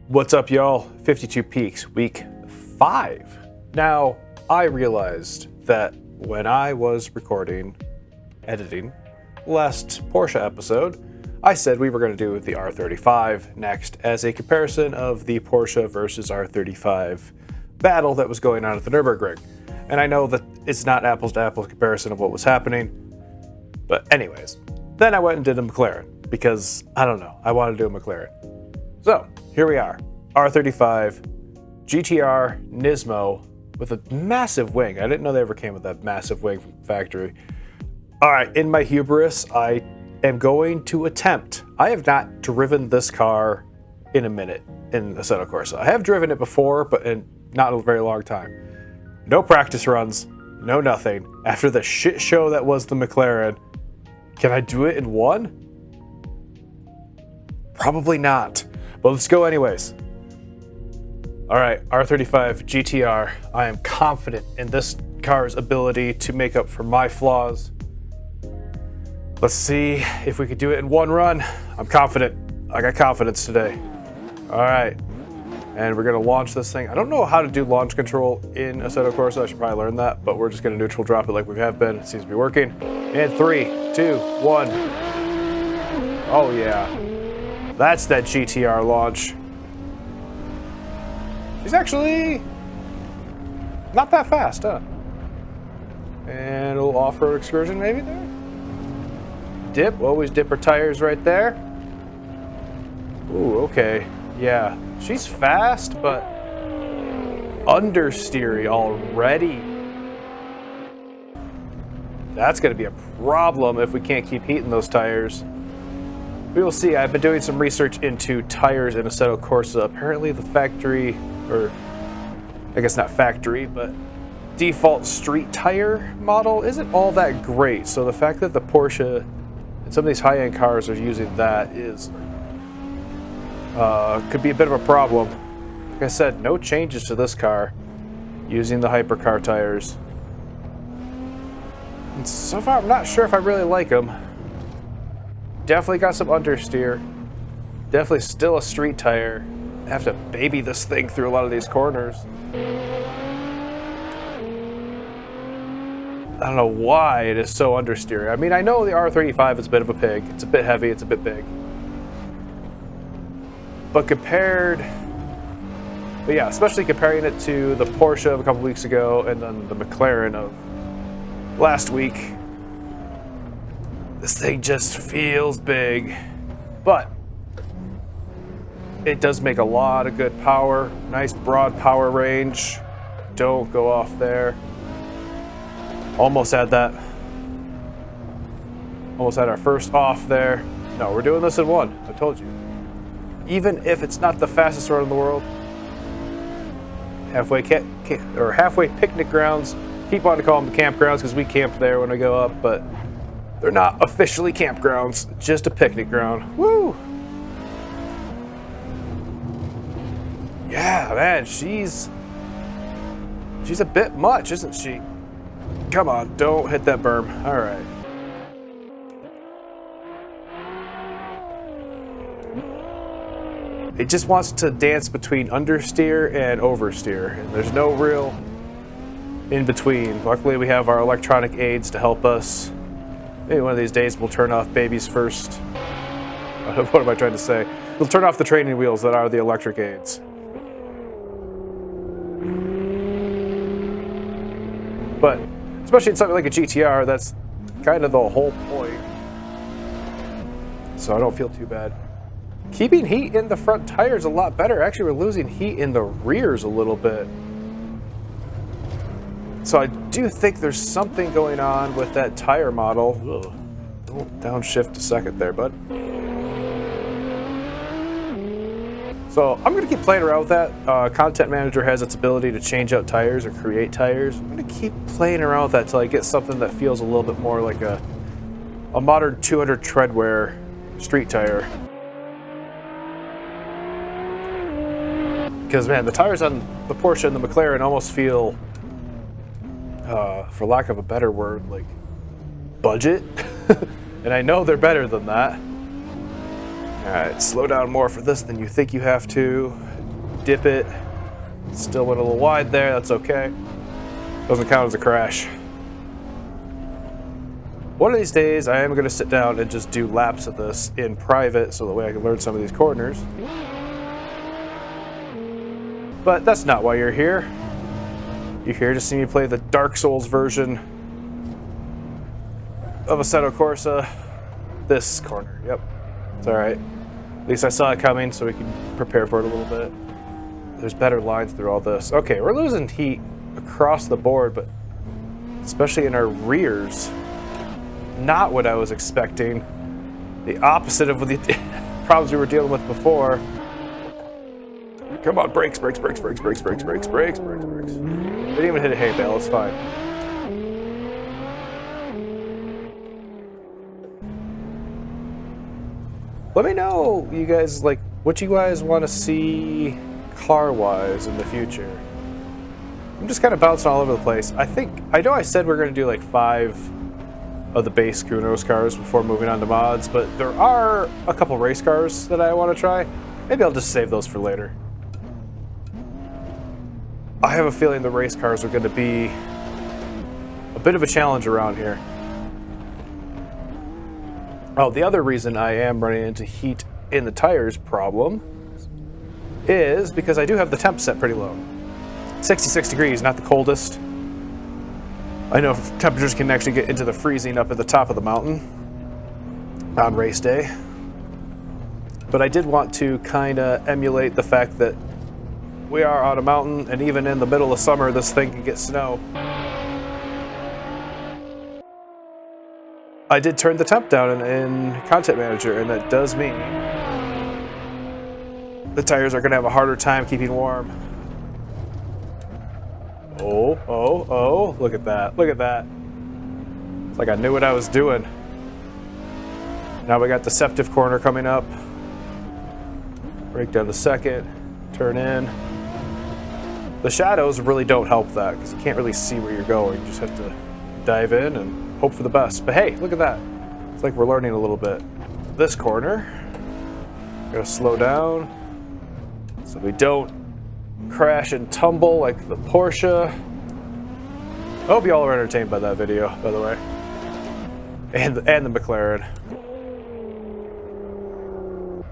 What's up, y'all? 52 Peaks, week 5. Now, I realized that when I was editing, last Porsche episode, I said we were going to do the R35 next as a comparison of the Porsche versus R35 battle that was going on at the Nürburgring. And I know that it's not apples to apples comparison of what was happening, but anyways, then I went and did a McLaren because, I don't know, I wanted to do a McLaren. So, here we are, R35 GT-R Nismo with a massive wing. I didn't know they ever came with that massive wing from the factory. All right, in my hubris, I am going to attempt. I have not driven this car in a minute in Assetto Corsa. I have driven it before, but in not a very long time. No practice runs, no nothing. After the shit show that was the McLaren, can I do it in one? Probably not, but let's go anyways. All right, R35 GT-R. I am confident in this car's ability to make up for my flaws. Let's see if we could do it in one run. I'm confident. I got confidence today. All right, and we're gonna launch this thing. I don't know how to do launch control in Assetto Corsa. I should probably learn that, but we're just gonna neutral drop it like we have been. It seems to be working. And 3, 2, 1. Oh yeah, that's that GT-R launch. She's actually not that fast, huh? And a little off-road excursion maybe there. Dip, always dip her tires right there. Ooh, okay, yeah. She's fast, but understeery already. That's gonna be a problem if we can't keep heating those tires. We will see. I've been doing some research into tires in Assetto Corsa. Apparently the factory, or I guess not factory, but default street tire model isn't all that great. So the fact that the Porsche and some of these high-end cars are using that is could be a bit of a problem. Like I said, no changes to this car using the hypercar tires. And so far, I'm not sure if I really like them. Definitely got some understeer. Definitely still a street tire. I have to baby this thing through a lot of these corners. I don't know why it is so understeery. I mean, I know the R35 is a bit of a pig. It's a bit heavy, it's a bit big. But yeah, especially comparing it to the Porsche of a couple weeks ago and then the McLaren of last week, this thing just feels big. But it does make a lot of good power. Nice broad power range. Don't go off there. Almost had that. Almost had our first off there. No, we're doing this in one. I told you. Even if it's not the fastest road in the world, halfway picnic grounds. Keep on to call them the campgrounds because we camp there when we go up, but they're not officially campgrounds. Just a picnic ground. Woo! Yeah, man, she's a bit much, isn't she? Come on, don't hit that berm. All right. It just wants to dance between understeer and oversteer, and there's no real in between. Luckily, we have our electronic aids to help us. Maybe one of these days we'll turn off babies first. What am I trying to say? We'll turn off the training wheels that are the electric aids. But especially in something like a GT-R, that's kind of the whole point. So I don't feel too bad. Keeping heat in the front tires a lot better. Actually, we're losing heat in the rears a little bit. So I do think there's something going on with that tire model. Ugh. Don't downshift a second there, bud. So I'm gonna keep playing around with that. Content Manager has its ability to change out tires or create tires. I'm gonna keep playing around with that till I get something that feels a little bit more like a modern 200 treadwear street tire. Because man, the tires on the Porsche and the McLaren almost feel, for lack of a better word, like budget. And I know they're better than that. All right, slow down more for this than you think you have to. dip it. Still went a little wide there, that's okay. Doesn't count as a crash. One of these days, I am going to sit down and just do laps of this in private so that way I can learn some of these corners. But that's not why you're here. You're here to see me play the Dark Souls version of Assetto Corsa. This corner, yep. It's alright. At least I saw it coming so we can prepare for it a little bit. There's better lines through all this. Okay, we're losing heat across the board, but especially in our rears. Not what I was expecting. The opposite of the problems we were dealing with before. Come on, brakes, brakes, brakes, brakes, brakes, brakes, brakes, brakes, brakes, brakes. Didn't even hit a hay bale, it's fine. Let me know, you guys, like, what you guys want to see car-wise in the future. I'm just kind of bouncing all over the place. I know I said we're going to do like 5 of the base Kunos cars before moving on to mods, but there are a couple race cars that I want to try. Maybe I'll just save those for later. I have a feeling the race cars are going to be a bit of a challenge around here. Oh, the other reason I am running into heat in the tires problem is because I do have the temp set pretty low. 66 degrees, not the coldest. I know temperatures can actually get into the freezing up at the top of the mountain on race day. But I did want to kind of emulate the fact that we are on a mountain, and even in the middle of summer, this thing can get snow. I did turn the temp down in Content Manager, and that does mean the tires are going to have a harder time keeping warm. Oh, oh, oh, look at that, look at that. It's like I knew what I was doing. Now we got Deceptive Corner coming up. Brake down to second, turn in. The shadows really don't help that because you can't really see where you're going. You just have to dive in and hope for the best. But hey, look at that. It's like we're learning a little bit. This corner, gotta slow down so we don't crash and tumble like the Porsche. I hope you all are entertained by that video, by the way. And the McLaren.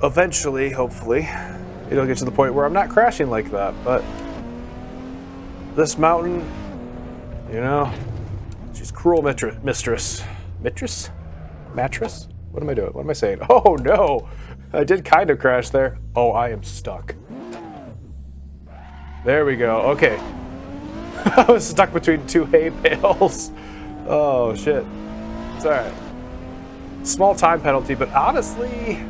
Eventually, hopefully, it'll get to the point where I'm not crashing like that, but this mountain, you know, she's cruel mistress. Mistress? Mattress? What am I doing? What am I saying? Oh no! I did kind of crash there. Oh, I am stuck. There we go. Okay. I was stuck between 2 hay bales. Oh shit. It's alright. Small time penalty, but honestly,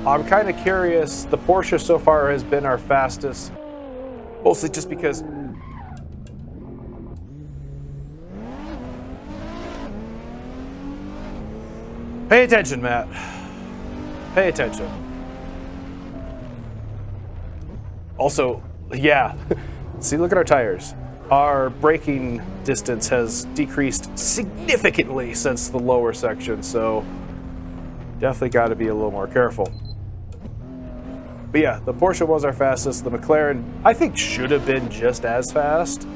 I'm kind of curious. The Porsche so far has been our fastest. Mostly just because pay attention, Matt. Pay attention. Also, yeah. See, look at our tires. Our braking distance has decreased significantly since the lower section, so definitely got to be a little more careful. But yeah, the Porsche was our fastest. The McLaren, I think, should have been just as fast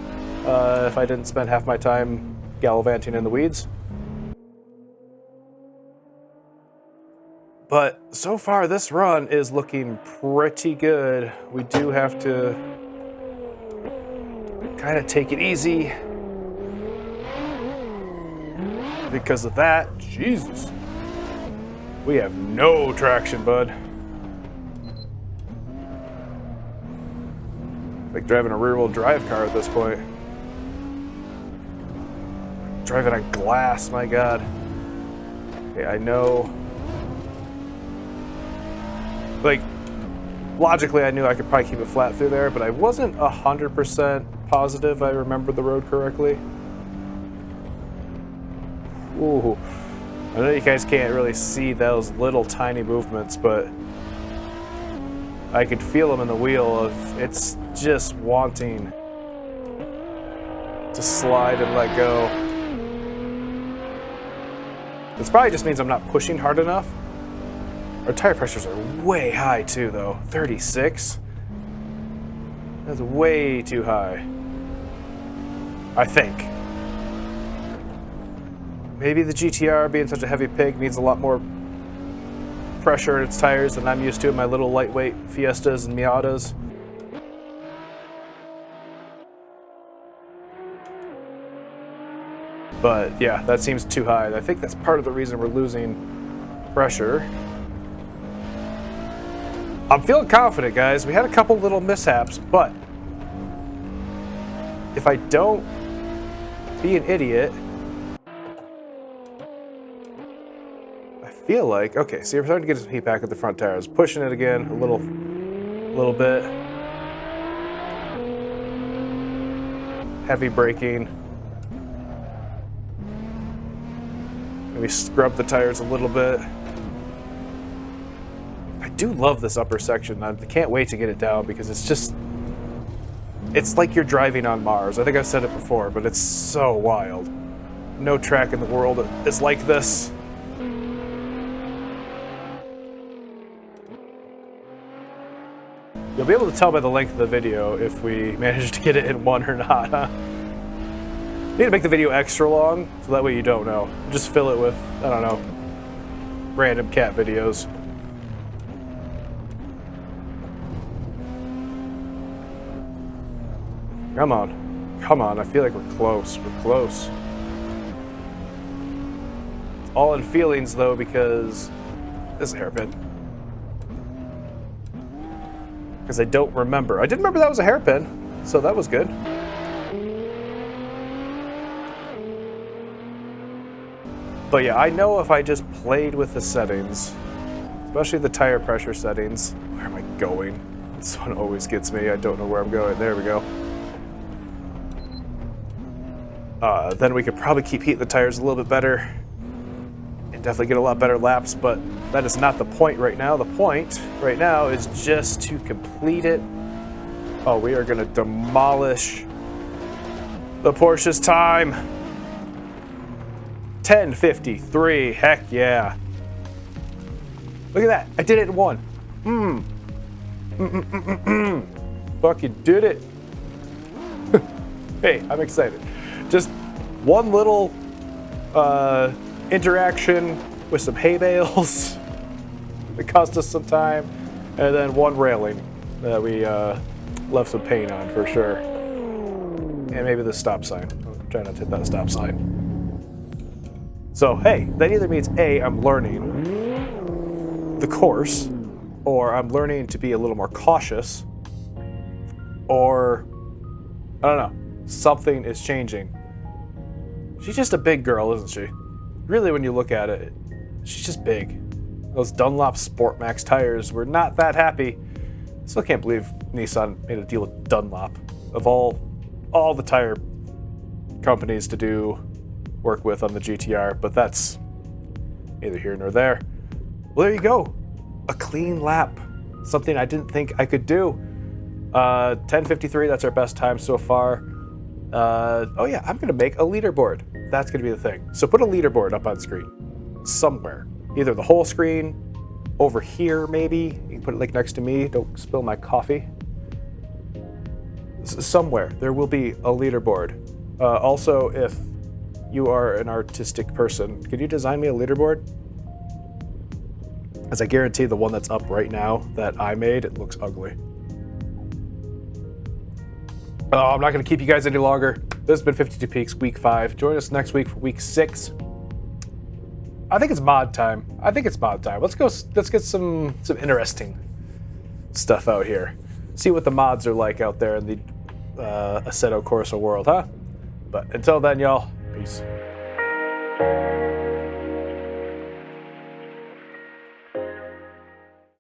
if I didn't spend half my time gallivanting in the weeds. But so far, this run is looking pretty good. We do have to kind of take it easy because of that. Jesus. We have no traction, bud. Like driving a rear-wheel drive car at this point. Driving on glass, my God. Okay, I know. Like, logically, I knew I could probably keep it flat through there, but I wasn't 100% positive I remembered the road correctly. Ooh. I know you guys can't really see those little tiny movements, but I could feel them in the wheel of it's just wanting to slide and let go. This probably just means I'm not pushing hard enough. Our tire pressures are way high too, though. 36. That's way too high. I think. Maybe the GT-R, being such a heavy pig, needs a lot more pressure in its tires than I'm used to in my little lightweight Fiestas and Miatas. But yeah, that seems too high. I think that's part of the reason we're losing pressure. I'm feeling confident, guys. We had a couple little mishaps, but if I don't be an idiot, I feel like, okay, see, we're starting to get some heat back at the front tires. Pushing it again a little bit. Heavy braking. Maybe scrub the tires a little bit. I do love this upper section. I can't wait to get it down because it's just, it's like you're driving on Mars. I think I've said it before, but it's so wild. No track in the world is like this. You'll be able to tell by the length of the video if we manage to get it in one or not, huh? Need to make the video extra long, so that way you don't know. Just fill it with, I don't know, random cat videos. Come on. Come on, I feel like we're close. We're close. It's all in feelings, though, because this is a hairpin. Because I don't remember. I didn't remember that was a hairpin, so that was good. But yeah, I know if I just played with the settings, especially the tire pressure settings. Where am I going? This one always gets me. I don't know where I'm going. There we go. Then we could probably keep heating the tires a little bit better and definitely get a lot better laps, but that is not the point right now. The point right now is just to complete it. Oh, we are going to demolish the Porsche's time. 10:53, heck yeah. Look at that, I did it in one. Fucking did it. Hey, I'm excited. Just one little interaction with some hay bales that cost us some time, and then one railing that we left some paint on for sure. And maybe the stop sign. I'm trying not to hit that stop sign. So, hey, that either means A, I'm learning the course, or I'm learning to be a little more cautious, or, I don't know, something is changing. She's just a big girl, isn't she? Really, when you look at it, she's just big. Those Dunlop Sport Max tires were not that happy. Still can't believe Nissan made a deal with Dunlop. Of all the tire companies to do work with on the GT-R, but that's neither here nor there. Well, there you go. A clean lap. Something I didn't think I could do. 10:53, that's our best time so far. Oh yeah, I'm gonna make a leaderboard. That's gonna be the thing. So put a leaderboard up on screen. Somewhere. Either the whole screen, over here maybe. You can put it like next to me, don't spill my coffee. Somewhere there will be a leaderboard. Also, if you are an artistic person, could you design me a leaderboard? As I guarantee the one that's up right now that I made, it looks ugly. Oh, I'm not going to keep you guys any longer. This has been 52 Peaks, week 5. Join us next week for week 6. I think it's mod time. Let's get some interesting stuff out here. See what the mods are like out there in the Assetto Corsa world, huh? But until then, y'all, peace.